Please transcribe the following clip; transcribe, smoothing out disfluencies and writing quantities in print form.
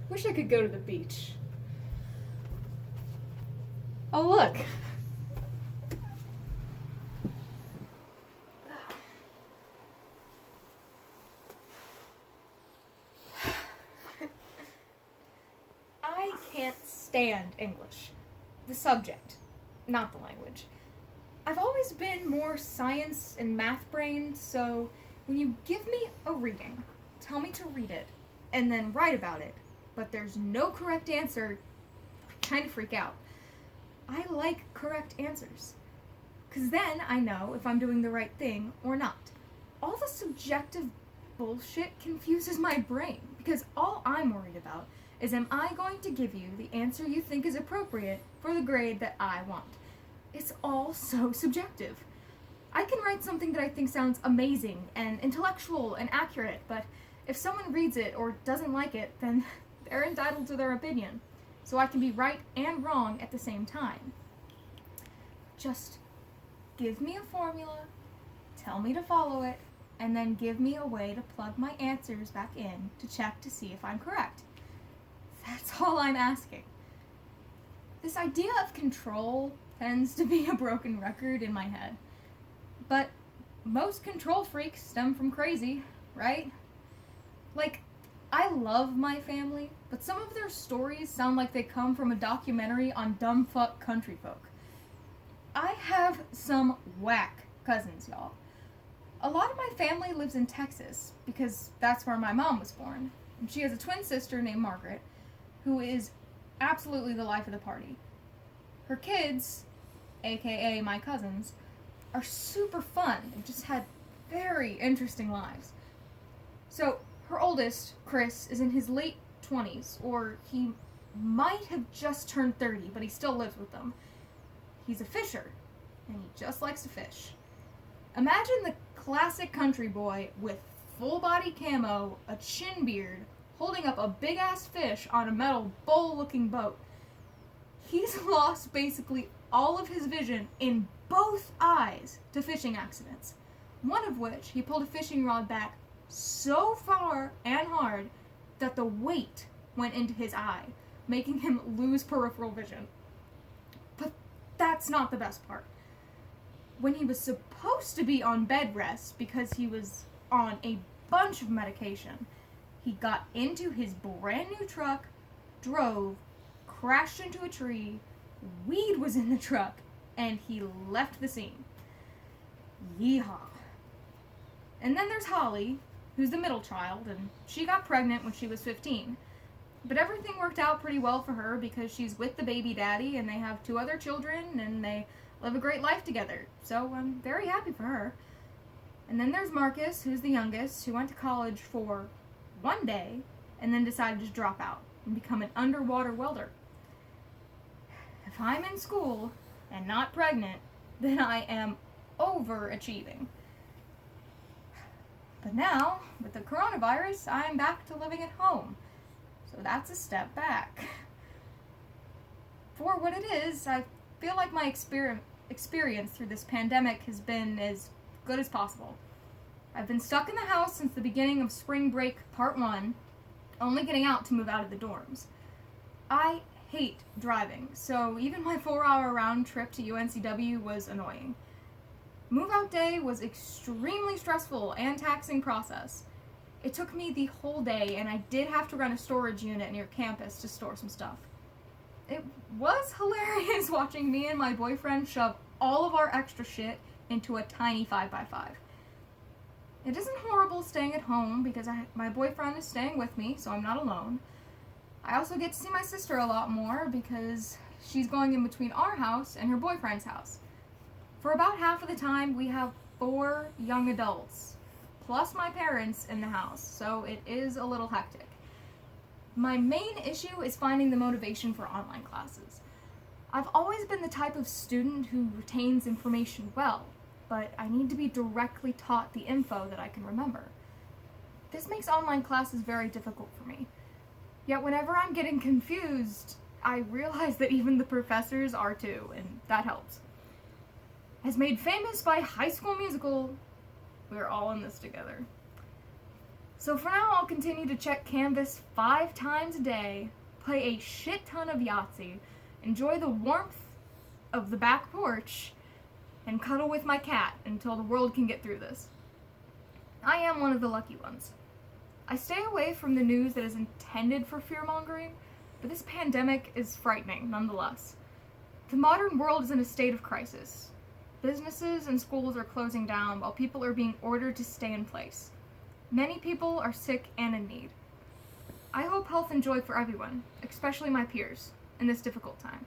Wish I could go to the beach. Oh, look. I can't stand English. The subject, not the language. I've always been more science and math brained, so when you give me a reading, tell me to read it, and then write about it, but there's no correct answer, I kind of freak out. I like correct answers, because then I know if I'm doing the right thing or not. All the subjective bullshit confuses my brain, because all I'm worried about is, am I going to give you the answer you think is appropriate for the grade that I want? It's all so subjective. I can write something that I think sounds amazing and intellectual and accurate, but if someone reads it or doesn't like it, then they're entitled to their opinion. So I can be right and wrong at the same time. Just give me a formula, tell me to follow it, and then give me a way to plug my answers back in to check to see if I'm correct. That's all I'm asking. This idea of control tends to be a broken record in my head. But most control freaks stem from crazy, right? Like, I love my family, but some of their stories sound like they come from a documentary on dumb fuck country folk. I have some whack cousins, y'all. A lot of my family lives in Texas, because that's where my mom was born. And she has a twin sister named Margaret, who is absolutely the life of the party. Her kids, aka my cousins, are super fun and just had very interesting lives. So, her oldest, Chris, is in his late 20s, or he might have just turned 30, but he still lives with them. He's a fisher, and he just likes to fish. Imagine the classic country boy with full body camo, a chin beard, holding up a big ass fish on a metal bowl looking boat. He's lost basically all of his vision in both eyes to fishing accidents, one of which he pulled a fishing rod back so far and hard that the weight went into his eye, making him lose peripheral vision. But that's not the best part. When he was supposed to be on bed rest because he was on a bunch of medication, he got into his brand new truck, drove, crashed into a tree, weed was in the truck, and he left the scene. Yeehaw. And then there's Holly, who's the middle child, and she got pregnant when she was 15. But everything worked out pretty well for her because she's with the baby daddy and they have 2 other children and they live a great life together. So I'm very happy for her. And then there's Marcus, who's the youngest, who went to college for 1 day and then decided to drop out and become an underwater welder. If I'm in school and not pregnant, then I am overachieving. But now, with the coronavirus, I'm back to living at home. So that's a step back. For what it is, I feel like my experience through this pandemic has been as good as possible. I've been stuck in the house since the beginning of spring break part 1, only getting out to move out of the dorms. I hate driving, so even my 4-hour round trip to UNCW was annoying. Move-out day was extremely stressful and taxing process. It took me the whole day, and I did have to rent a storage unit near campus to store some stuff. It was hilarious watching me and my boyfriend shove all of our extra shit into a tiny 5x5. It isn't horrible staying at home because my boyfriend is staying with me, so I'm not alone. I also get to see my sister a lot more because she's going in between our house and her boyfriend's house. For about half of the time, we have 4 young adults, plus my parents in the house, so it is a little hectic. My main issue is finding the motivation for online classes. I've always been the type of student who retains information well, but I need to be directly taught the info that I can remember. This makes online classes very difficult for me. Yet whenever I'm getting confused, I realize that even the professors are too, and that helps. As made famous by High School Musical, we're all in this together. So for now, I'll continue to check Canvas 5 times a day, play a shit ton of Yahtzee, enjoy the warmth of the back porch, and cuddle with my cat until the world can get through this. I am one of the lucky ones. I stay away from the news that is intended for fear-mongering, but this pandemic is frightening nonetheless. The modern world is in a state of crisis. Businesses and schools are closing down while people are being ordered to stay in place. Many people are sick and in need. I hope health and joy for everyone, especially my peers, in this difficult time.